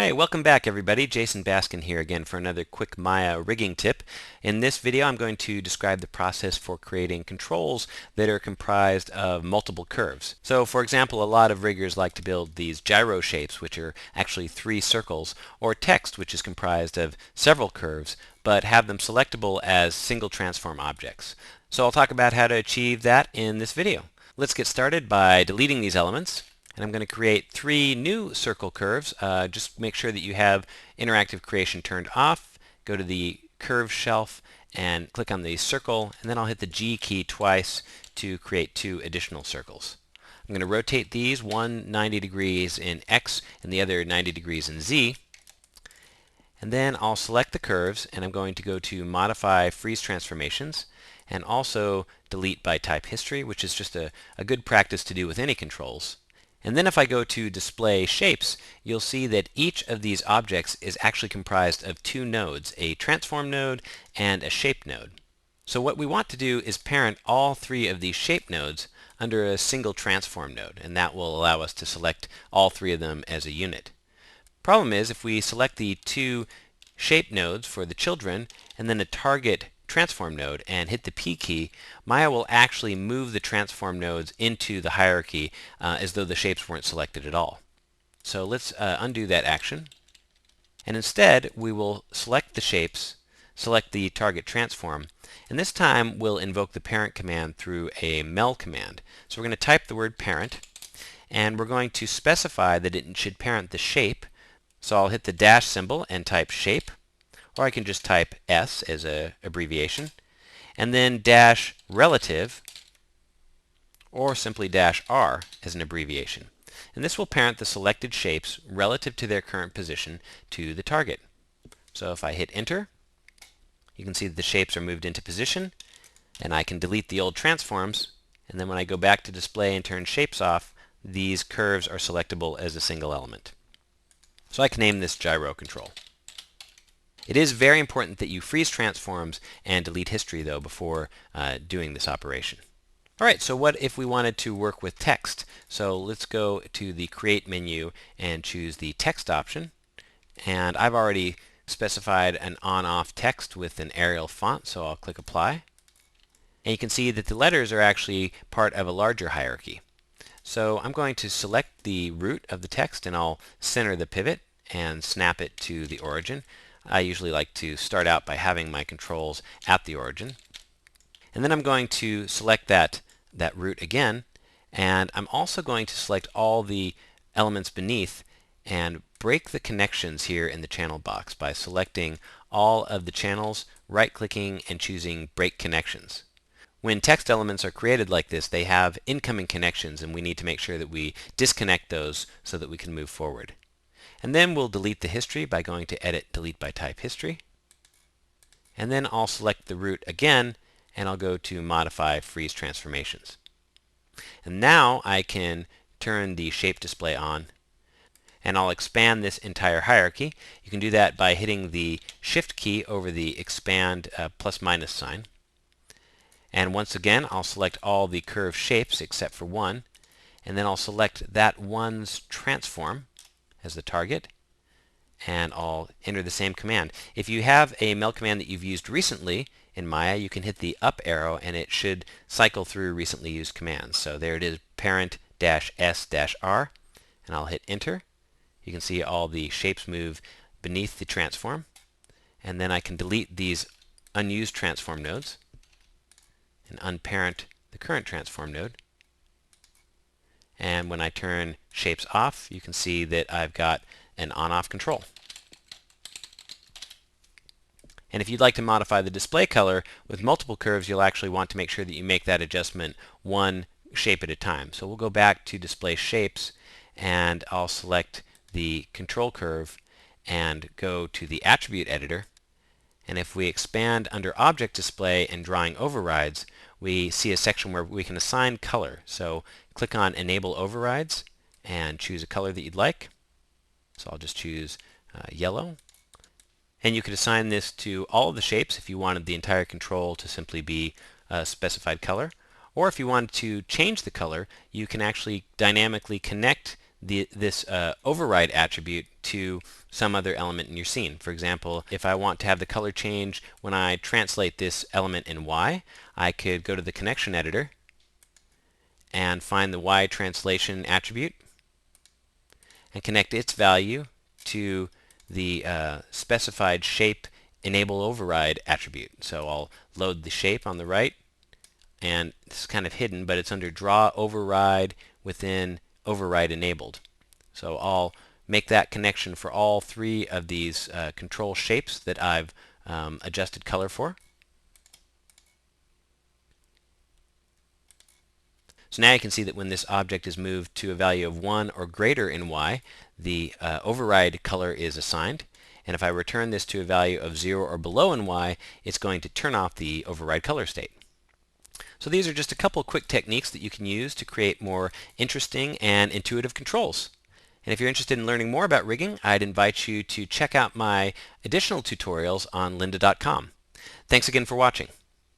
Hey, welcome back everybody. Jason Baskin here again for another quick Maya rigging tip. In this video I'm going to describe the process for creating controls that are comprised of multiple curves. So for example, a lot of riggers like to build these gyro shapes, which are actually 3 circles, or text, which is comprised of several curves, but have them selectable as single transform objects. So I'll talk about how to achieve that in this video. Let's get started by deleting these elements. And I'm going to create 3 new circle curves. Just make sure that you have interactive creation turned off. Go to the curve shelf and click on the circle, and then I'll hit the G key twice to create 2 additional circles. I'm going to rotate these, one 90 degrees in X and the other 90 degrees in Z. And then I'll select the curves, and I'm going to go to Modify Freeze Transformations, and also Delete by Type History, which is just a good practice to do with any controls. And then if I go to Display Shapes, you'll see that each of these objects is actually comprised of 2 nodes, a transform node and a shape node. So what we want to do is parent all 3 of these shape nodes under a single transform node, and that will allow us to select all 3 of them as a unit. Problem is, if we select the 2 shape nodes for the children and then a target transform node and hit the P key, Maya will actually move the transform nodes into the hierarchy as though the shapes weren't selected at all. So let's undo that action, and instead we will select the shapes, select the target transform, and this time we'll invoke the parent command through a mel command. So we're going to type the word parent, and we're going to specify that it should parent the shape. So I'll hit the dash symbol and type shape, or I can just type S as an abbreviation, and then dash relative, or simply dash R as an abbreviation. And this will parent the selected shapes relative to their current position to the target. So if I hit enter, you can see that the shapes are moved into position, and I can delete the old transforms, and then when I go back to display and turn shapes off, these curves are selectable as a single element. So I can name this gyro control. It is very important that you freeze transforms and delete history, though, before doing this operation. Alright, so what if we wanted to work with text? So let's go to the Create menu and choose the Text option. And I've already specified an on-off text with an Arial font, so I'll click Apply. And you can see that the letters are actually part of a larger hierarchy. So I'm going to select the root of the text, and I'll center the pivot and snap it to the origin. I usually like to start out by having my controls at the origin. And then I'm going to select that root again, and I'm also going to select all the elements beneath and break the connections here in the channel box by selecting all of the channels, right-clicking, and choosing Break Connections. When text elements are created like this, they have incoming connections, and we need to make sure that we disconnect those so that we can move forward. And then we'll delete the history by going to Edit, Delete by Type History. And then I'll select the root again, and I'll go to Modify Freeze Transformations. And now I can turn the shape display on, and I'll expand this entire hierarchy. You can do that by hitting the Shift key over the expand plus minus sign. And once again, I'll select all the curved shapes except for one, and then I'll select that one's transform as the target, and I'll enter the same command. If you have a mel command that you've used recently in Maya, you can hit the up arrow and it should cycle through recently used commands. So there it is, parent-s-r, and I'll hit enter. You can see all the shapes move beneath the transform, and then I can delete these unused transform nodes and unparent the current transform node. And when I turn shapes off, you can see that I've got an on-off control. And if you'd like to modify the display color with multiple curves, you'll actually want to make sure that you make that adjustment one shape at a time. So we'll go back to Display Shapes, and I'll select the control curve and go to the Attribute Editor. And if we expand under Object Display and Drawing Overrides, we see a section where we can assign color. So click on Enable Overrides and choose a color that you'd like. So I'll just choose yellow. And you could assign this to all of the shapes if you wanted the entire control to simply be a specified color. Or if you wanted to change the color, you can actually dynamically connect this override attribute to some other element in your scene. For example, if I want to have the color change when I translate this element in Y, I could go to the connection editor and find the Y translation attribute and connect its value to the specified shape enable override attribute. So I'll load the shape on the right, and this is kind of hidden, but it's under draw override within override enabled. So I'll make that connection for all three of these control shapes that I've adjusted color for. So now you can see that when this object is moved to a value of 1 or greater in Y, the override color is assigned. And if I return this to a value of 0 or below in Y, it's going to turn off the override color state. So these are just a couple quick techniques that you can use to create more interesting and intuitive controls. And if you're interested in learning more about rigging, I'd invite you to check out my additional tutorials on lynda.com. Thanks again for watching.